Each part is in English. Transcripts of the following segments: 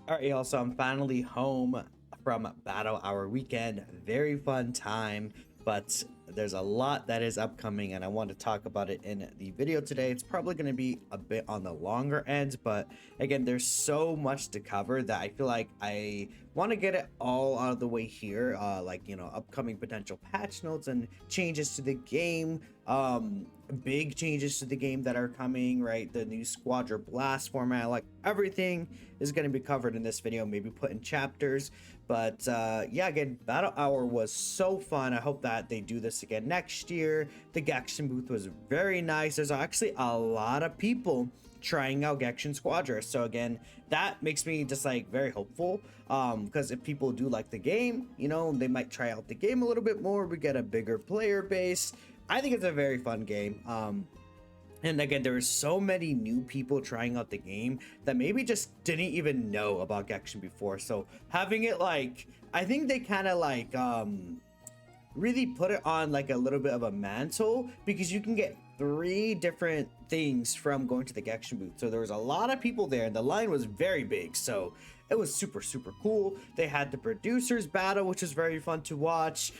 All right, y'all. So I'm finally home from Battle Hour weekend. Very fun time, but there's a lot that is upcoming, and I want to talk about it in the video today. It's probably going to be a bit on the longer end, but again, there's so much to cover that I feel like I want to get it all out of the way here. Upcoming potential patch notes and changes to the game. Big changes to the game that are coming, right? The new Squadra Blast format, like everything is going to be covered in this video, maybe put in chapters. But yeah, again, Battle Hour was so fun. I hope that they do this again next year. The Gekishin booth was very nice. There's actually a lot of people trying out Gekishin Squadra, so again, that makes me just like very hopeful, because if people do like the game, you know, they might try out the game a little bit more. We get a bigger player base. I think it's a very fun game. And again, there are so many new people trying out the game that maybe just didn't even know about Gekishin before. So having it, like, I think they kind of like really put it on like a little bit of a mantle, because you can get 3 different things from going to the Gekishin booth. So there was a lot of people there and the line was very big, so it was super cool. They had the producers battle, which was very fun to watch.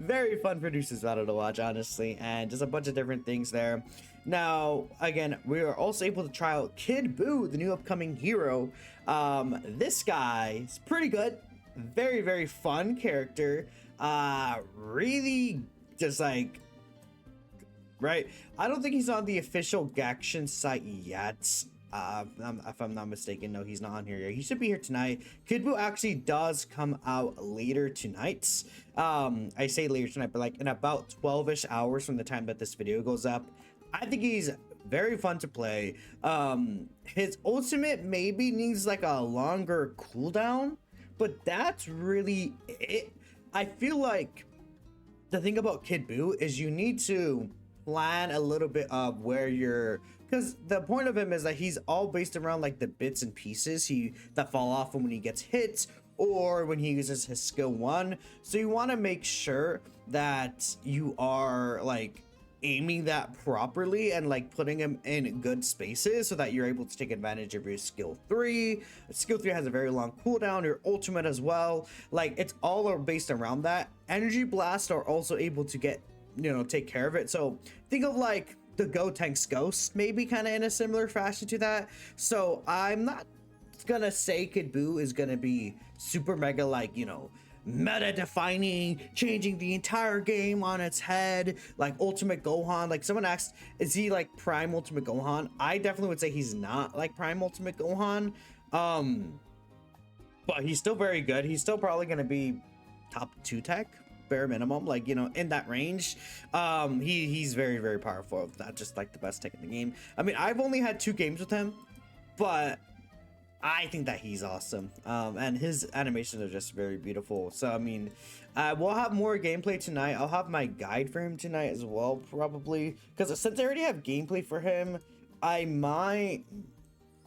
Very fun producers battle to watch, honestly, and just a bunch of different things there. Now again, we are also able to try out Kid Buu, the new upcoming hero. This guy is pretty good, very fun character. Really just like, right, I don't think he's on the official Gekishin site yet. If I'm not mistaken, no, he's not on here yet. He should be here tonight. Kid Buu actually does come out later tonight. I say later tonight, but like in about 12ish hours from the time that this video goes up. I think he's very fun to play. His ultimate maybe needs like a longer cooldown, but that's really it. I feel like the thing about Kid Buu is you need to plan a little bit of where you're, because the point of him is that he's all based around like the bits and pieces that fall off when he gets hit or when he uses his skill 1. So you want to make sure that you are like aiming that properly and like putting him in good spaces so that you're able to take advantage of your skill 3. Skill 3 has a very long cooldown, your ultimate as well. Like, it's all based around that. Energy blasts are also able to get, you know, take care of it. So think of like the Go Tank's Ghost, maybe kind of in a similar fashion to that. So I'm not gonna say Kid Buu is gonna be super mega, like, you know, meta defining, changing the entire game on its head, like Ultimate Gohan. Like, someone asked, is he like Prime Ultimate Gohan? I definitely would say he's not like Prime Ultimate Gohan, but he's still very good. He's still probably gonna be top 2 tech, bare minimum, like, you know, in that range. He's very powerful, not just like the best tech in the game. I mean, I've only had 2 games with him, but I think that he's awesome, and his animations are just very beautiful. So I mean, we'll have more gameplay tonight. I'll have my guide for him tonight as well, probably, because since I already have gameplay for him,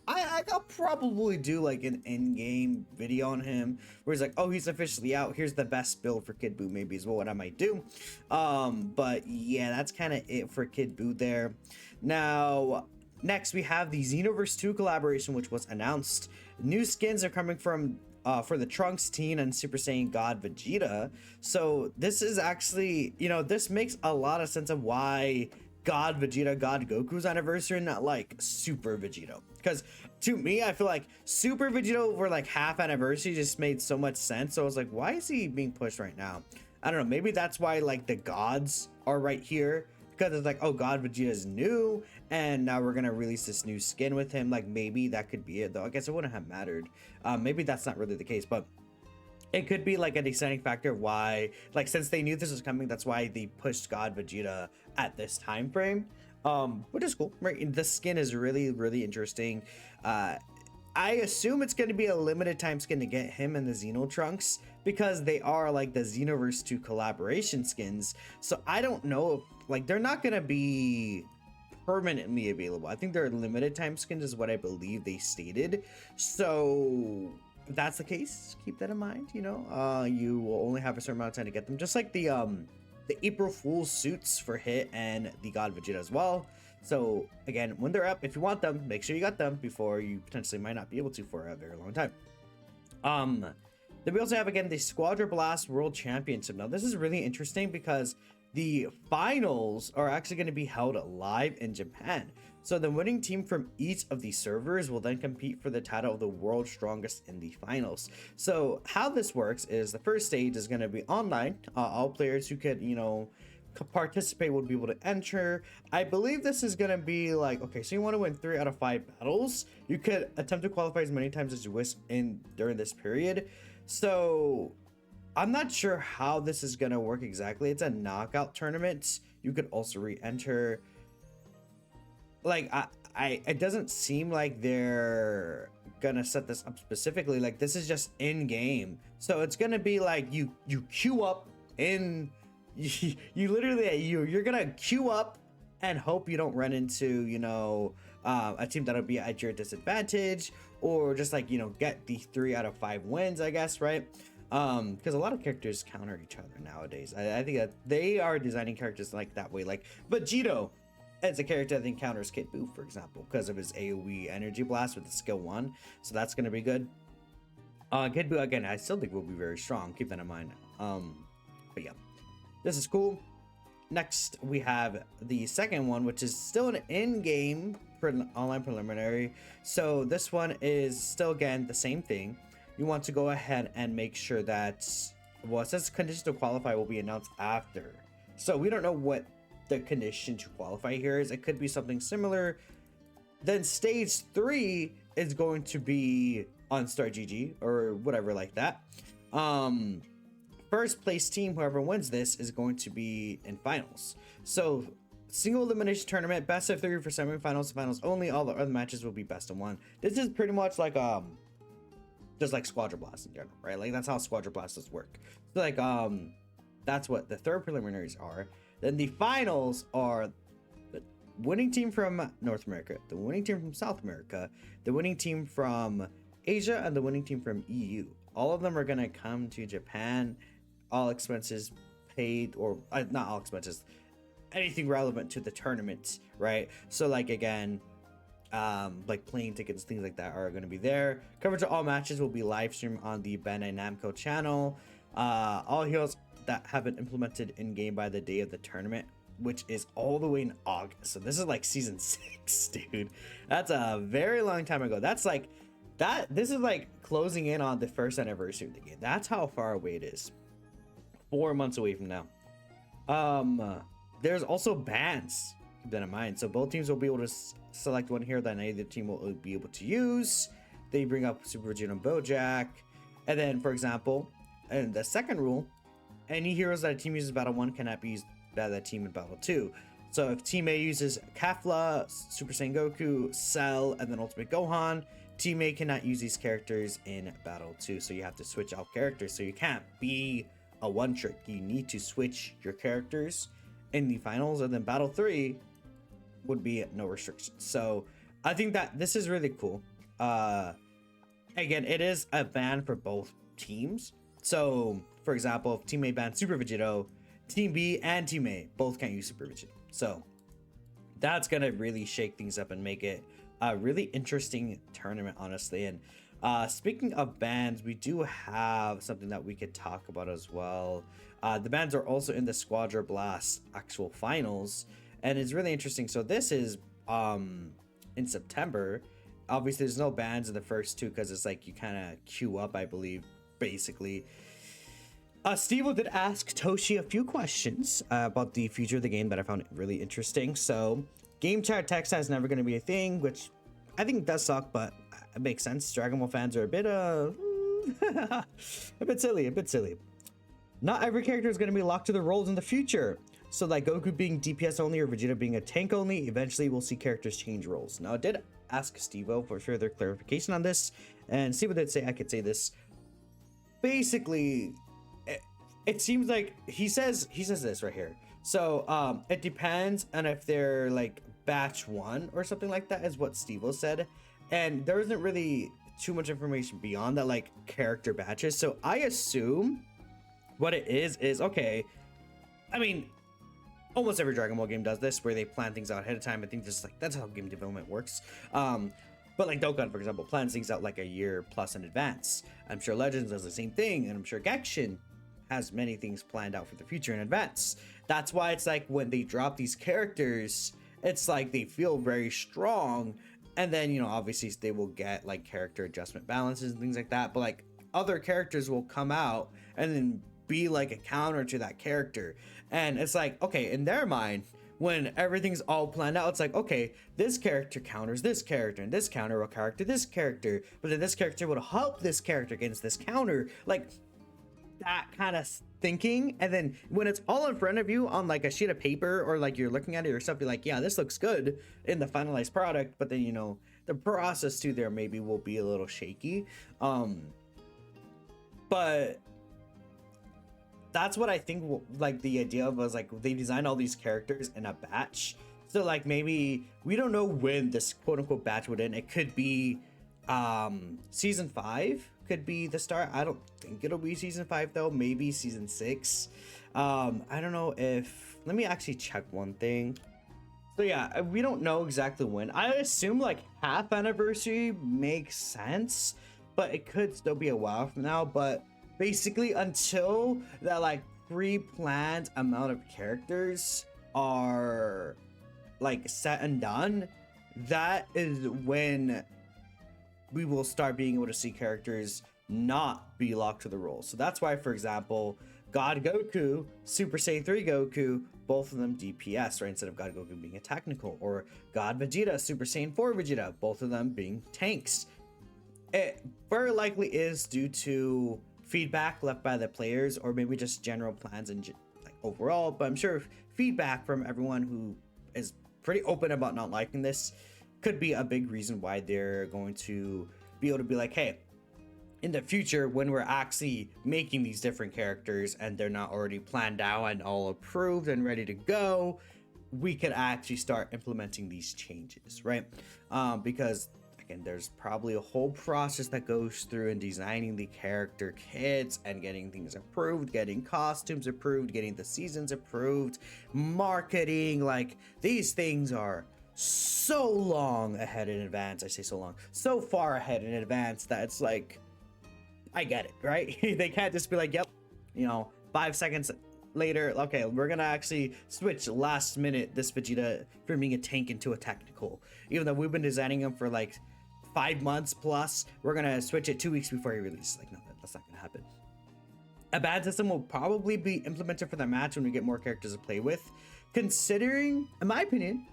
I'll probably do like an in-game video on him where he's like, oh, he's officially out, here's the best build for Kid Buu, maybe is what I might do. But yeah, that's kind of it for Kid Buu there. Now next we have the Xenoverse 2 collaboration, which was announced. New skins are coming from for the Trunks, Teen, and Super Saiyan God Vegeta. So this is actually, you know, this makes a lot of sense of why God Vegeta, God Goku's anniversary, not like Super Vegeta. Because to me, I feel like Super Vegeta over like half anniversary just made so much sense. So I was like, why is he being pushed right now? I don't know. Maybe that's why like the gods are right here, because it's like, oh, God Vegeta is new, and now we're gonna release this new skin with him. Like, maybe that could be it, though. I guess it wouldn't have mattered. Maybe that's not really the case, but it could be like a deciding factor why, like, since they knew this was coming, that's why they pushed God Vegeta at this time frame, which is cool, right? The skin is really interesting. I assume it's going to be a limited time skin to get him and the Xeno Trunks, because they are like the Xenoverse 2 collaboration skins. So I don't know if, like, they're not going to be permanently available. I think they're limited time skins is what I believe they stated. So if that's the case, keep that in mind. You know, you will only have a certain amount of time to get them, just like the April Fool's suits for Hit and the God Vegeta as well. So again, when they're up, if you want them, make sure you got them before you potentially might not be able to for a very long time. Then we also have again the Squadra Blast World Championship. Now this is really interesting because the finals are actually going to be held live in Japan. So the winning team from each of these servers will then compete for the title of the world's strongest in the finals. So how this works is the first stage is going to be online. All players who could, participate would be able to enter. I believe this is going to be like, okay, so you want to win 3 out of 5 battles. You could attempt to qualify as many times as you wish during this period. So I'm not sure how this is going to work exactly. It's a knockout tournament. You could also re-enter. Like, it doesn't seem like they're gonna set this up specifically. Like, this is just in game, so it's gonna be like you queue up in you literally you're gonna queue up and hope you don't run into a team that'll be at your disadvantage, or just like get the 3 out of 5 wins, I guess, right? Because a lot of characters counter each other nowadays. I think that they are designing characters like that way. Like Vegito as a character that encounters Kid Buu, for example, because of his AoE energy blast with the skill 1, so that's going to be good. Kid Buu, again, I still think will be very strong, keep that in mind. But yeah, this is cool. Next we have the second one, which is still an in-game online preliminary. So this one is still, again, the same thing. You want to go ahead and make sure that, well, it says conditions to qualify will be announced after, so we don't know what the condition to qualify here is. It could be something similar. Then stage 3 is going to be on Star GG or whatever like that. First place team, whoever wins this, is going to be in finals. So single elimination tournament, best of 3 for semifinals, finals only. All the other matches will be best of 1. This is pretty much like just like Squadra Blast in general, right? Like that's how Squadra Blasts work. So like that's what the third preliminaries are. Then the finals are the winning team from North America, the winning team from South America, the winning team from Asia, and the winning team from EU. All of them are going to come to Japan, all expenses paid, or not all expenses, anything relevant to the tournament, right? So like, again, like plane tickets, things like that are going to be there. Coverage of all matches will be live streamed on the Bandai Namco channel. All heroes that have been implemented in game by the day of the tournament, which is all the way in August. So this is like season 6, dude. That's a very long time ago. That's like this is like closing in on the first anniversary of the game. That's how far away it is. 4 months away from now. There's also bans, keep that in mind. So both teams will be able to select one hero that neither team will be able to use. They bring up Super Vegeta and Bojack. And then, for example, in the second rule, any heroes that a team uses Battle 1 cannot be used by that team in Battle 2. So if Team A uses Kafla, Super Saiyan Goku, Cell, and then Ultimate Gohan, Team A cannot use these characters in Battle 2. So you have to switch out characters. So you can't be a one-trick. You need to switch your characters in the finals. And then Battle 3 would be no restrictions. So I think that this is really cool. Again, it is a ban for both teams. So, for example, if Team A bans Super Vegito, Team B and Team A both can't use Super Vegito. So, that's going to really shake things up and make it a really interesting tournament, honestly. And speaking of bans, we do have something that we could talk about as well. The bans are also in the Squadra Blast actual finals, and it's really interesting. So, this is in September. Obviously, there's no bans in the first 2 because it's like you kind of queue up, I believe, basically. Steve did ask Toshi a few questions about the future of the game that I found really interesting. So, game chat text is never going to be a thing, which I think does suck, but it makes sense. Dragon Ball fans are a bit a bit silly. Not every character is going to be locked to the roles in the future. So, like Goku being DPS only or Vegeta being a tank only, eventually we'll see characters change roles. Now, I did ask Steve for further clarification on this, and Steve did say I could say this. Basically, it seems like he says this right here. So it depends on if they're like batch 1 or something like that, is what Steve said, and there isn't really too much information beyond that, like character batches. So I assume what it is okay, I mean, almost every Dragon Ball game does this, where they plan things out ahead of time. I think just like that's how game development works. But like Dokkan, for example, plans things out like a year plus in advance. I'm sure Legends does the same thing, and I'm sure Gekishin has many things planned out for the future in advance. That's why it's like when they drop these characters, it's like they feel very strong, and then, you know, obviously they will get like character adjustment balances and things like that, but like other characters will come out and then be like a counter to that character. And it's like, okay, in their mind, when everything's all planned out, it's like, okay, this character counters this character, and this counter will character this character, but then this character will help this character against this counter, like that kind of thinking. And then when it's all in front of you on like a sheet of paper, or like you're looking at it yourself, you're like, yeah, this looks good in the finalized product, but then, you know, the process to there maybe will be a little shaky. But that's what I think, like the idea of was like they designed all these characters in a batch, so like maybe we don't know when this quote unquote batch would end. It could be season 5 could be the start. I don't think it'll be season 5 though, maybe season 6. I don't know if, let me actually check one thing. So yeah, we don't know exactly when. I assume like half anniversary makes sense, but it could still be a while from now. But basically until that like pre-planned amount of characters are like set and done, that is when we will start being able to see characters not be locked to the role. So that's why, for example, God Goku, Super Saiyan 3 Goku, both of them DPS, right? Instead of God Goku being a technical, or God Vegeta, Super Saiyan 4 Vegeta, both of them being tanks. It very likely is due to feedback left by the players, or maybe just general plans and like overall, but I'm sure feedback from everyone who is pretty open about not liking this could be a big reason why they're going to be able to be like, hey, in the future when we're actually making these different characters and they're not already planned out and all approved and ready to go, we could actually start implementing these changes, right? Because again, there's probably a whole process that goes through in designing the character kits and getting things approved, getting costumes approved, getting the seasons approved, marketing. Like, these things are so long ahead in advance. I say so long, so far ahead in advance that it's like, I get it, right? They can't just be like, yep, you know, 5 seconds later, okay, we're gonna actually switch last minute this Vegeta from being a tank into a technical, even though we've been designing him for like 5 months plus. We're gonna switch it 2 weeks before he releases. Like, no, that's not gonna happen. A bad system will probably be implemented for the match when we get more characters to play with, considering, in my opinion,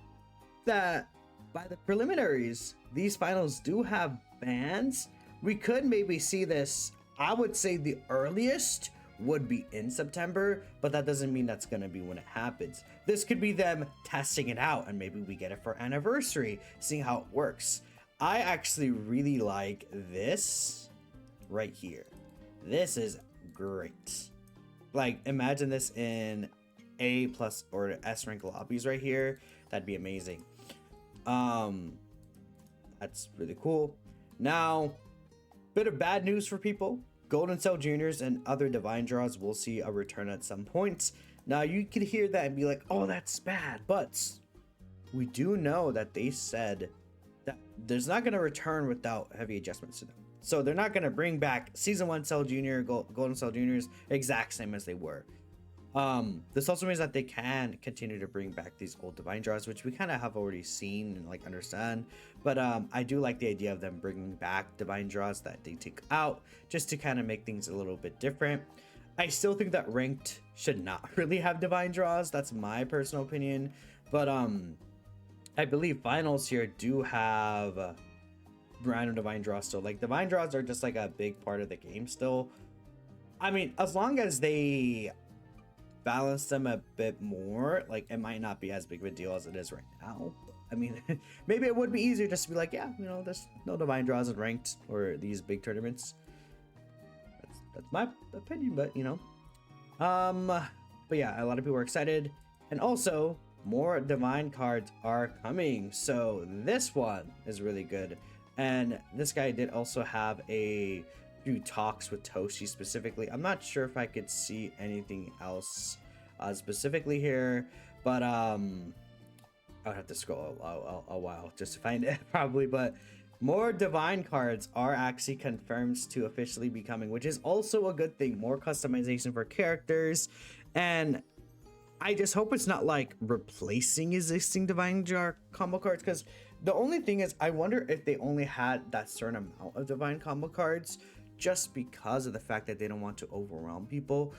that by the preliminaries, these finals do have bans. We could maybe see this, I would say the earliest would be in September, but that doesn't mean that's gonna be when it happens. This could be them testing it out, and maybe we get it for anniversary, seeing how it works. I actually really like this right here. This is great. Like, imagine this in A+ or S rank lobbies right here. That'd be amazing. That's really cool. Now, bit of bad news for people. Golden Cell Juniors and other Divine Draws will see a return at some point. Now, you could hear that and be like, oh, that's bad. But we do know that they said that there's not going to return without heavy adjustments to them. So they're not going to bring back Season 1 Cell Junior, Golden Cell Juniors, exact same as they were. This also means that they can continue to bring back these old Divine Draws, which we kind of have already seen and like understand. But I do like the idea of them bringing back Divine Draws that they took out, just to kind of make things a little bit different. I still think that ranked should not really have Divine Draws. That's my personal opinion. But I believe finals here do have random Divine Draws still. Like, Divine Draws are just like a big part of the game still. I mean, as long as they balance them a bit more, like, it might not be as big of a deal as it is right now. I mean, maybe it would be easier just to be like, yeah, you know, there's no Divine Draws in ranked or these big tournaments. That's my opinion, but you know. But yeah, a lot of people are excited, and also more Divine cards are coming. So this one is really good, and this guy did also have a few talks with Toshi specifically. I'm not sure if I could see anything else specifically here, But I would have to scroll a while just to find it probably. But more divine cards are actually confirmed to officially be coming, which is also a good thing. More customization for characters, and I just hope it's not like replacing existing divine jar combo cards, because the only thing is I wonder if they only had that certain amount of divine combo cards just because of the fact that they don't want to overwhelm people.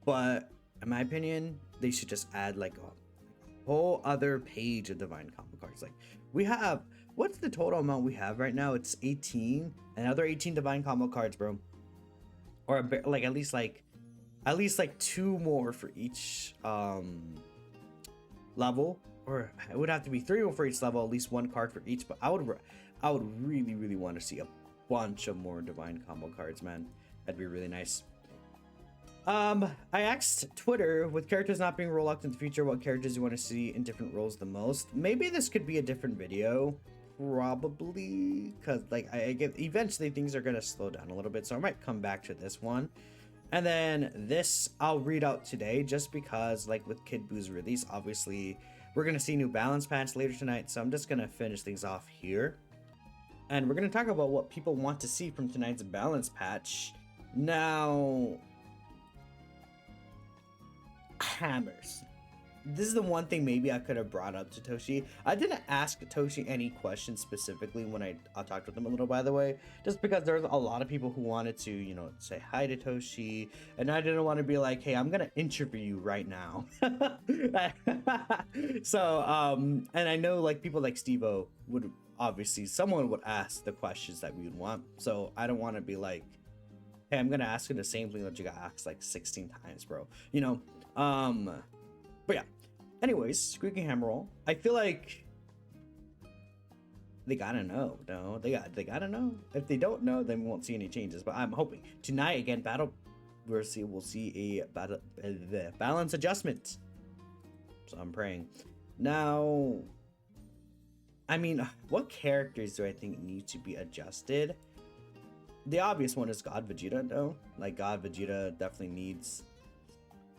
But in my opinion, they should just add like a whole other page of divine combo cards. Like we have, what's the total amount we have right now? It's 18. Another 18 divine combo cards, bro. Or a bit, like at least like 2 more for each level, or it would have to be 3 more for each level, at least 1 card for each. But I would really want to see a bunch of more divine combo cards, man. That'd be really nice. I asked Twitter, with characters not being roll-locked in the future, what characters you want to see in different roles the most. Maybe this could be a different video, probably, because like I get eventually things are gonna slow down a little bit, so I might come back to this one. And then this I'll read out today, just because like with Kid Boo's release, obviously we're gonna see new balance patch later tonight, so I'm just gonna finish things off here. And we're gonna talk about what people want to see from tonight's balance patch. Now, hammers. This is the one thing maybe I could have brought up to Toshi. I didn't ask Toshi any questions specifically when I talked with him a little, by the way, just because there's a lot of people who wanted to, you know, say hi to Toshi, and I didn't want to be like, hey, I'm gonna interview you right now. So and I know like people like Steve-O would obviously, someone would ask the questions that we would want, so I don't want to be like, hey, I'm gonna ask you the same thing that you got asked like 16 times, bro, you know. But yeah, anyways, squeaking hammer roll. I feel like they gotta know. No, they gotta know. If they don't know, then we won't see any changes. But I'm hoping tonight again, we'll see a balance adjustment. So I'm praying. Now, I mean, what characters do I think need to be adjusted? The obvious one is God Vegeta, though. Like God Vegeta definitely needs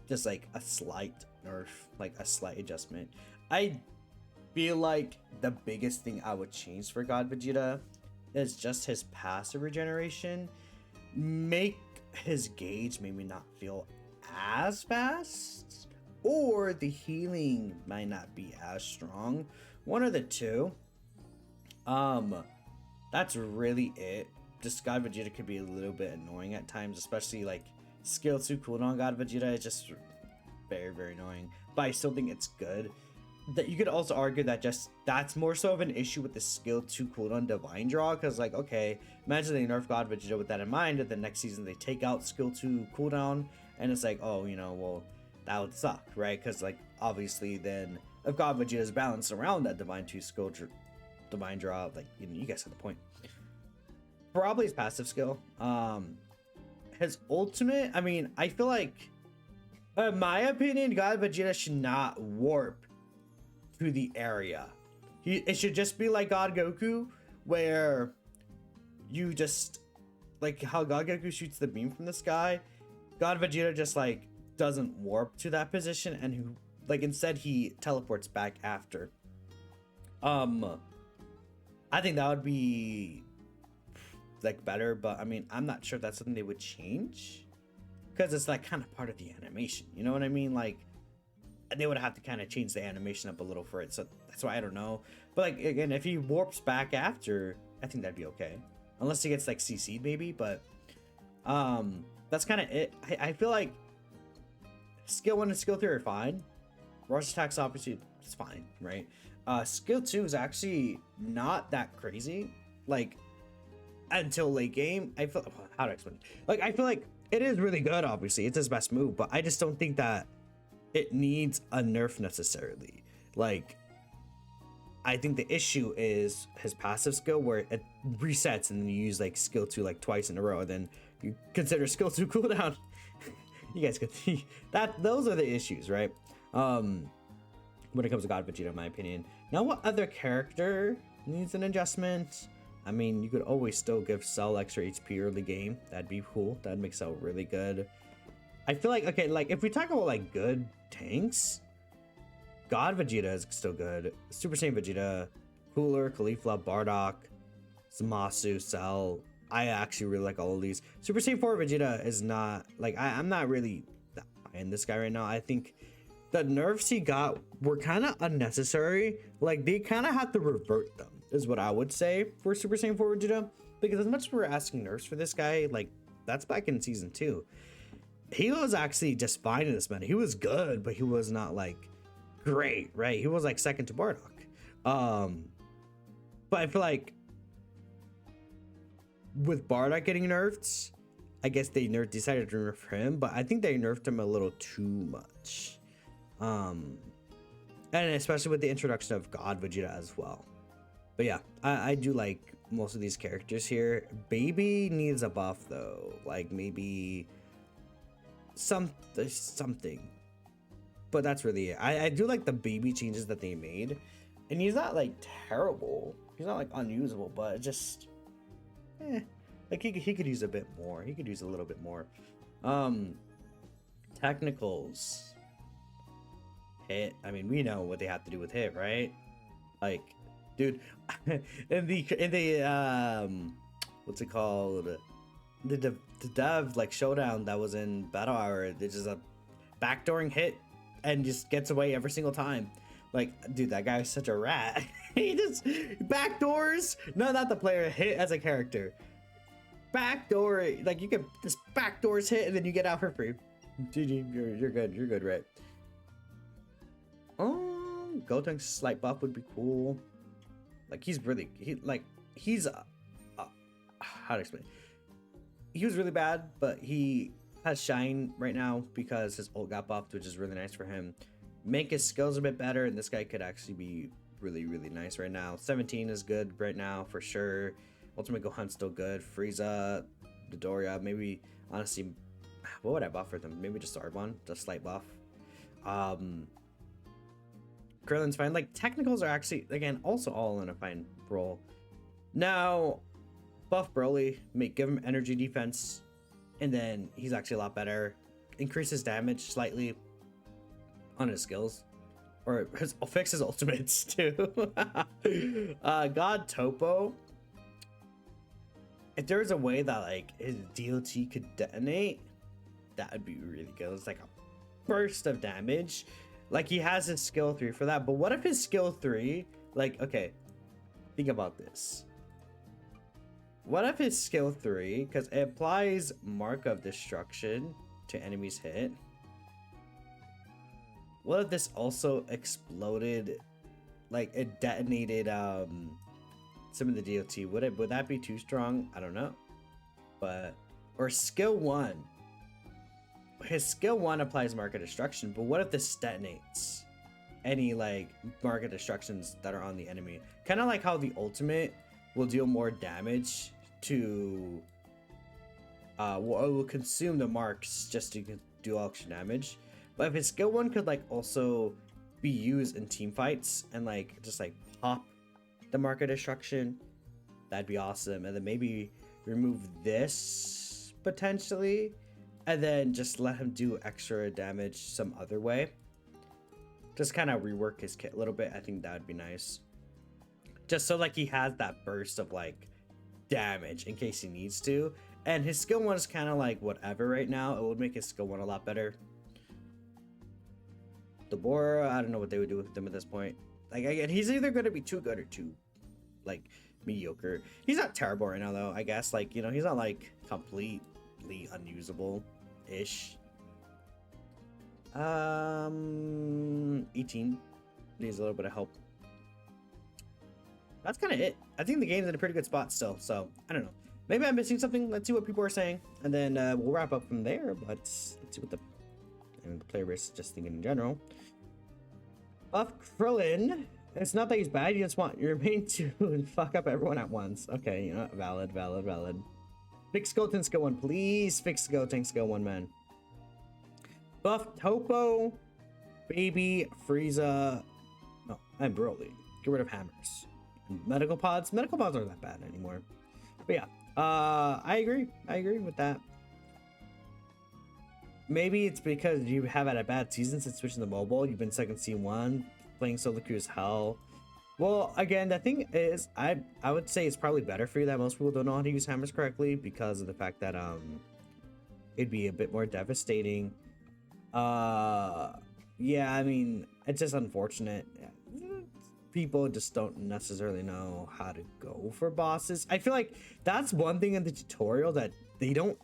just like a slight nerf, like a slight adjustment. I feel like the biggest thing I would change for God Vegeta is just his passive regeneration. Make his gauge maybe not feel as fast, or the healing might not be as strong. One of the two. That's really it. Just God Vegeta could be a little bit annoying at times, especially like skill 2 cooldown God Vegeta is just very annoying, but I still think it's good. That you could also argue that just that's more so of an issue with the skill 2 cooldown divine draw, because like, okay, imagine they nerf God Vegeta with that in mind, and the next season they take out skill 2 cooldown, and it's like, oh, you know, well, that would suck, right? Because like obviously then if God Vegeta is balanced around that divine 2 skill divine draw, like, you know, you guys have the point. Probably his passive skill. His ultimate, I mean, I feel like, in my opinion, God Vegeta should not warp to the area. It should just be like God Goku, where you just, like how God Goku shoots the beam from the sky, God Vegeta just like doesn't warp to that position, and who like instead he teleports back after. I think that would be like better, but I mean, I'm not sure if that's something they would change, because it's like kind of part of the animation, you know what I mean? Like they would have to kind of change the animation up a little for it, so that's why I don't know. But like again, if he warps back after, I think that'd be okay, unless he gets like CC'd maybe. But that's kind of it. I feel like skill 1 and skill 3 are fine. Rush attacks obviously it's fine, right? Skill 2 is actually not that crazy, like until late game. I feel, how to explain, like I feel like it is really good, obviously it's his best move, but I just don't think that it needs a nerf necessarily. Like I think the issue is his passive skill, where it resets and then you use like skill 2 like twice in a row, and then you consider skill 2 cooldown. You guys could see that those are the issues, right? When it comes to God Vegeta, in my opinion. Now, what other character needs an adjustment? I mean, you could always still give Cell extra HP early game. That'd be cool. That'd make Cell really good. I feel like, okay, like if we talk about like good tanks, God Vegeta is still good. Super Saiyan Vegeta, Cooler, Caulifla, Bardock, Zamasu, Cell. I actually really like all of these. Super Saiyan 4 Vegeta is not like I'm not really that in this guy right now. I think the nerfs he got were kind of unnecessary. Like they kind of had to revert them, is what I would say for Super Saiyan 4 Vegeta. Because as much as we're asking nerfs for this guy, like that's back in season 2. He was actually just fine in this meta. He was good, but he was not like great, right? He was like second to Bardock. But I feel like with Bardock getting nerfed, I guess they decided to nerf him, but I think they nerfed him a little too much. And especially with the introduction of God Vegeta as well. But yeah, I do like most of these characters here. Baby needs a buff though, like maybe something. But that's really it. I do like the baby changes that they made, and he's not like terrible. He's not like unusable, but just like he could use a bit more. He could use a little bit more. Technicals. Hit. I mean, we know what they have to do with hit, right? Like, dude, in the what's it called? The dev like showdown that was in Battle Hour. There's just a backdooring hit and just gets away every single time. Like, dude, that guy's such a rat. He just backdoors. No, not the player. Hit as a character. Backdoor. Like you can just backdoors hit and then you get out for free. GG. You're good. You're good, right? Gotenks slight buff would be cool. Like he's how to explain? He was really bad, but he has shine right now because his ult got buffed, which is really nice for him. Make his skills a bit better, and this guy could actually be really, really nice right now. 17 is good right now for sure. Ultimate Gohan's still good. Frieza, Dodoria, maybe honestly, what would I buff for them? Maybe just Arbon, just slight buff. Krillin's fine. Like technicals are actually again also all in a fine role. Now, buff Broly, give him energy defense, and then he's actually a lot better. Increases damage slightly on his skills, or fix his ultimates too. God Topo. If there's a way that like his DLT could detonate, that would be really good. It's like a burst of damage. Like he has his skill 3 for that, but what if his skill 3, like, okay, think about this. What if his skill 3, because it applies Mark of Destruction to enemies hit. What if this also exploded, like it detonated some of the DLT? Would that be too strong? I don't know. But, or skill 1. His skill 1 applies Mark of Destruction, but what if this detonates any like Mark of Destructions that are on the enemy? Kind of like how the ultimate will deal more damage to will consume the marks just to do extra damage. But if his skill 1 could like also be used in team fights and like just like pop the Mark of Destruction, that'd be awesome. And then maybe remove this potentially, and then just let him do extra damage some other way. Just kind of rework his kit a little bit. I think that would be nice. Just so like he has that burst of like damage in case he needs to. And his skill 1 is kind of like whatever right now. It would make his skill 1 a lot better. Deborah, I don't know what they would do with him at this point. Like again, he's either going to be too good or too like mediocre. He's not terrible right now though, I guess. Like, you know, he's not like completely unusable ish. 18 needs a little bit of help. That's kind of it. I think the game's in a pretty good spot still, so I don't know, maybe I'm missing something. Let's see what people are saying, and then we'll wrap up from there. But let's see what the player base is just thinking in general. Buff Krillin. It's not that he's bad, you just want your main to fuck up everyone at once. Okay, you know, valid. Fix Goten skill 1, please. Fix Goten skill 1, man. Buff Topo, Baby, Frieza, no, and Broly. Get rid of hammers. And medical pods. Medical pods aren't that bad anymore. But yeah, I agree with that. Maybe it's because you have had a bad season since switching to mobile. You've been stuck in C1. playing solo queue is hell. Well, again, the thing is, I would say it's probably better for you that most people don't know how to use hammers correctly, because of the fact that it'd be a bit more devastating. Yeah, I mean, it's just unfortunate. People just don't necessarily know how to go for bosses. I feel like that's one thing in the tutorial that they don't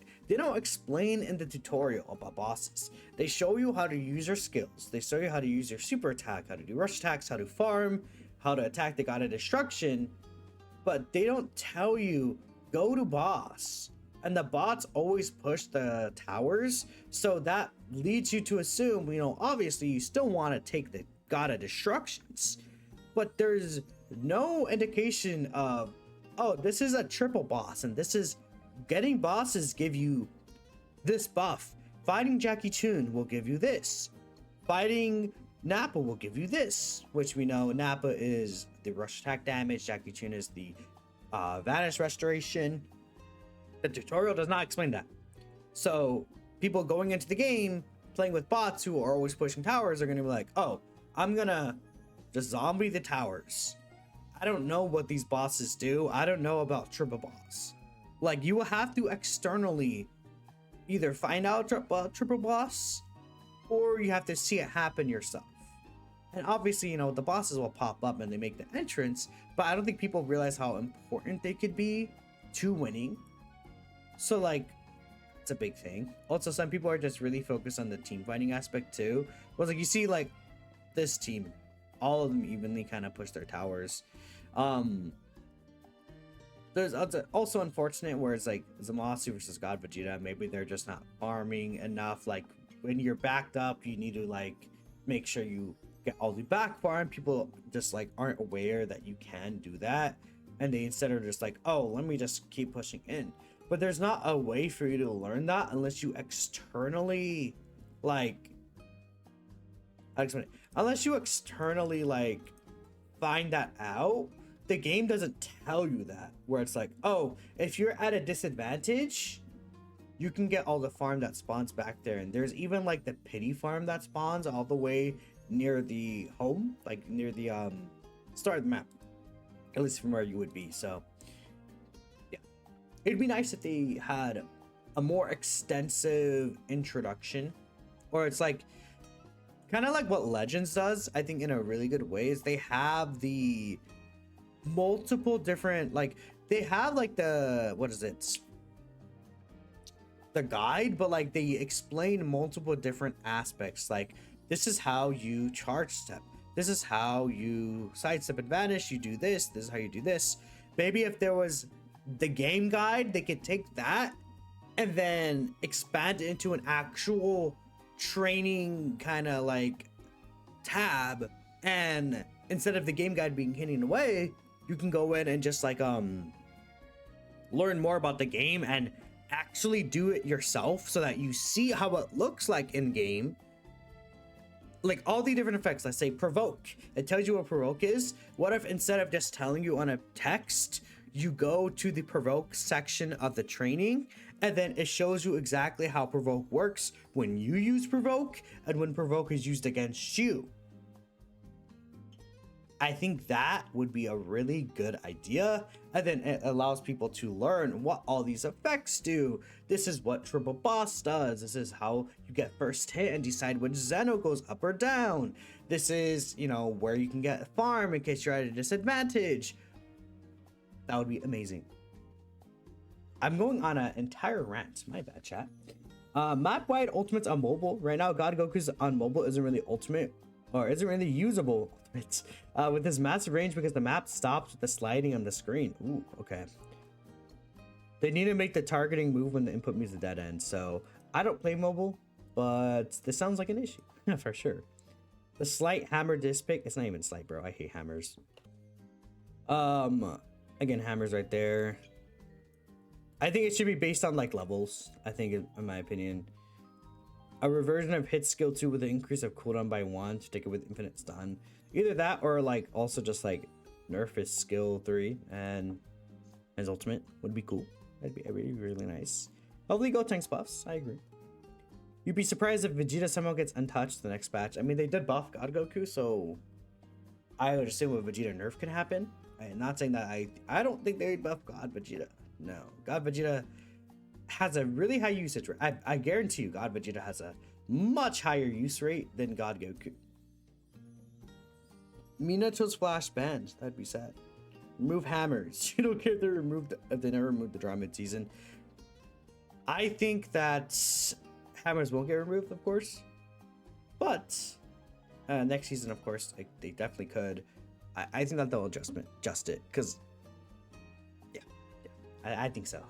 explain in the tutorial about bosses. They show you how to use your skills. They show you how to use your super attack, how to do rush attacks, how to farm, how to attack the god of destruction, but they don't tell you go to boss. And the bots always push the towers, so that leads you to assume, you know, obviously you still want to take the god of destructions, but there's no indication of, oh, this is a triple boss, and this is getting bosses give you this buff. Fighting Gekishin will give you this. Fighting Nappa will give you this, which we know Nappa is the rush attack damage, Gekishin is the vanish restoration. The tutorial does not explain that. So people going into the game playing with bots who are always pushing towers are going to be like, oh, I'm gonna just zombie the towers. I don't know what these bosses do. I don't know about triple boss. Like, you will have to externally either find out about triple boss, or you have to see it happen yourself. And obviously, you know, the bosses will pop up and they make the entrance, but I don't think people realize how important they could be to winning. So, like, it's a big thing. Also, some people are just really focused on the team fighting aspect too. Well, like, you see, like, this team, all of them evenly kind of push their towers. There's also unfortunate where it's like Zamasu versus God Vegeta. Maybe they're just not farming enough. Like, when you're backed up, you need to, like, make sure you get all the back farm. People just, like, aren't aware that you can do that, and they instead are just like, oh, let me just keep pushing in. But there's not a way for you to learn that unless you externally, like, I'll explain it. Unless you externally, like, find that out. The game doesn't tell you that, where it's like, oh, if you're at a disadvantage, you can get all the farm that spawns back there. And there's even, like, the pity farm that spawns all the way near the home, like near the start of the map, at least from where you would be. So yeah, it'd be nice if they had a more extensive introduction, or it's like kind of like what Legends does. I think in a really good way is they have the multiple different, like, they have like the, what is it, the guide, but like they explain multiple different aspects. Like, this is how you charge step, this is how you sidestep and vanish, you do this, this is how you do this. Maybe if there was the game guide, they could take that and then expand it into an actual training kind of like tab, and instead of the game guide being hidden away, you can go in and just like learn more about the game and actually do it yourself, so that you see how it looks like in game. Like, all the different effects. Let's say provoke, it tells you what provoke is. What if instead of just telling you on a text, you go to the provoke section of the training, and then it shows you exactly how provoke works when you use provoke and when provoke is used against you. I think that would be a really good idea, and then it allows people to learn what all these effects do. This is what triple boss does. This is how you get first hit and decide which Zeno goes up or down. This is, you know, where you can get a farm in case you're at a disadvantage. That would be amazing. I'm going on an entire rant. My bad, chat. Map-wide ultimates on mobile. Right now, God Goku's on mobile isn't really ultimate, or isn't really usable ultimates with this massive range, because the map stops with the sliding on the screen. Ooh, okay. They need to make the targeting move when the input meets the dead end. So I don't play mobile, but this sounds like an issue for sure. The slight hammer disc pick. It's not even slight, bro. I hate hammers. Again, hammers right there. I think it should be based on like levels. I think, in my opinion, a reversion of hit skill 2 with an increase of cooldown by 1 to take it with infinite stun. Either that, or like also just like nerf his skill 3 and his ultimate would be cool. That'd be really, really nice. Hopefully Gotenks buffs. I agree. You'd be surprised if Vegeta somehow gets untouched the next batch. I mean, they did buff God Goku, so I would assume a Vegeta nerf can happen. I'm not saying that I don't think they buff God Vegeta. No, God Vegeta has a really high usage rate. I guarantee you God Vegeta has a much higher use rate than God Goku. Minatos flash banned. That'd be sad. Remove hammers. You don't care if they never removed the drama mid-season. I think that hammers will get removed, of course. But next season, of course, they definitely could. I think that they'll adjust it, because yeah, I think so.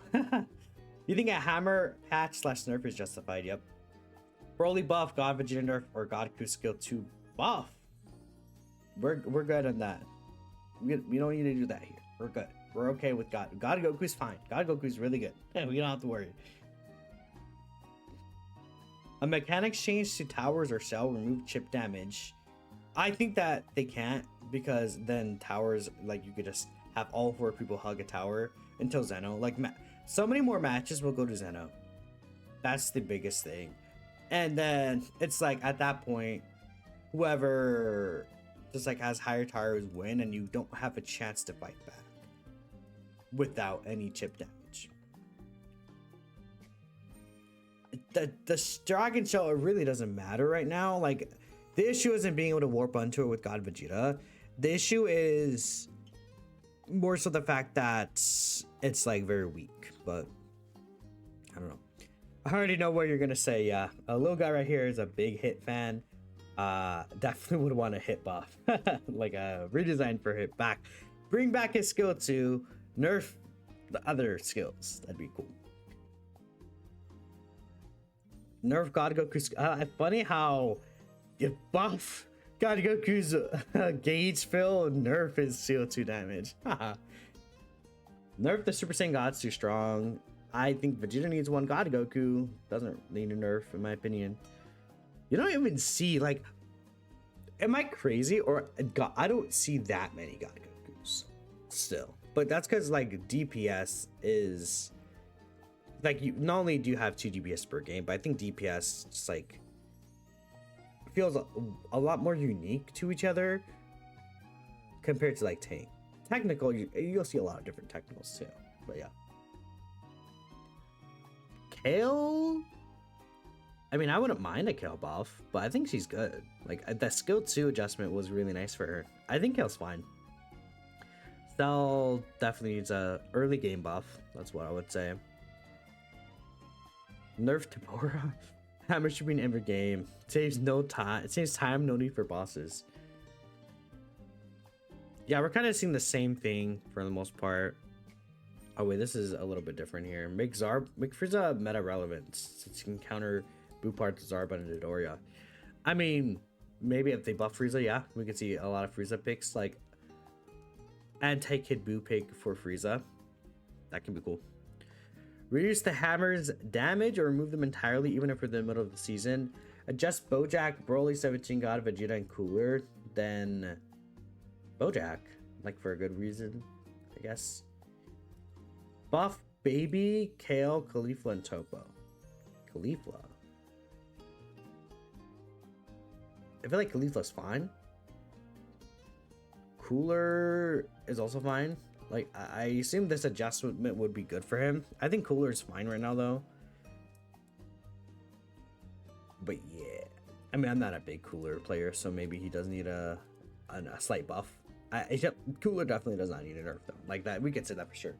You think a hammer patch / nerf is justified? Yep. Broly buff, God Vegeta nerf, or God Goku skill 2 buff. We're good on that. We don't need to do that here. We're good. We're okay with God Goku's fine. God Goku's really good. Yeah, we don't have to worry. A mechanics change to towers or cell remove chip damage. I think that they can't, because then towers, like, you could just have all 4 people hug a tower until Zeno. Like, so many more matches will go to Zeno. That's the biggest thing. And then it's like, at that point, whoever just like has higher towers win, and you don't have a chance to fight back without any chip damage. The Dragon Shell, it really doesn't matter right now. Like, the issue isn't being able to warp onto it with God Vegeta. The issue is more so the fact that it's like very weak. But I don't know. I already know what you're gonna say. Yeah, a little guy right here is a big hit fan. Definitely would want a hit buff, like a redesign for hit back. Bring back his skill to nerf the other skills. That'd be cool. Nerf God Goku's. Funny how you buff God Goku's gauge fill and nerf his CO2 damage. Nerf the Super Saiyan God's too strong. I think Vegeta needs one. God Goku doesn't need a nerf, in my opinion. You don't even see, like, am I crazy, or God, I don't see that many God Gokus still. But that's because, like, DPS is like, you not only do you have 2 DPS per game, but I think DPS just like feels a lot more unique to each other compared to like tank. Technical, you'll see a lot of different technicals too, but yeah. Kale, I mean, I wouldn't mind a Kale buff, but I think she's good. Like, that skill 2 adjustment was really nice for her. I think Kale's fine. Cell definitely needs a early game buff. That's what I would say. Nerf Tabora. Hammer should be in every game. Saves no time. It saves time, no need for bosses. Yeah, we're kind of seeing the same thing for the most part. Oh wait, this is a little bit different here. Make Frieza meta relevant, since you can counter Boo parts Zarba and Dodoria. I mean, maybe if they buff Frieza, yeah, we could see a lot of Frieza picks, like anti-Kid Boo pick for Frieza. That can be cool. Reduce the hammer's damage or remove them entirely, even if we're in the middle of the season. Adjust Bojack, Broly, 17 God, Vegeta, and Cooler. Then Bojack, like, for a good reason, I guess. Buff Baby, Kale, Caulifla, and Topo. Caulifla. I feel like Caulifla's fine. Cooler is also fine. Like, I assume this adjustment would be good for him. I think Cooler's fine right now, though. But yeah, I mean, I'm not a big Cooler player, so maybe he does need a slight buff. Cooler definitely does not need a nerf, though. Like that, we could say that for sure.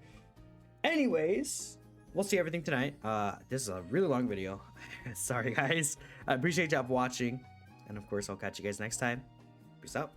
Anyways, we'll see everything tonight. This is a really long video. Sorry, guys. I appreciate y'all watching. And of course, I'll catch you guys next time. Peace out.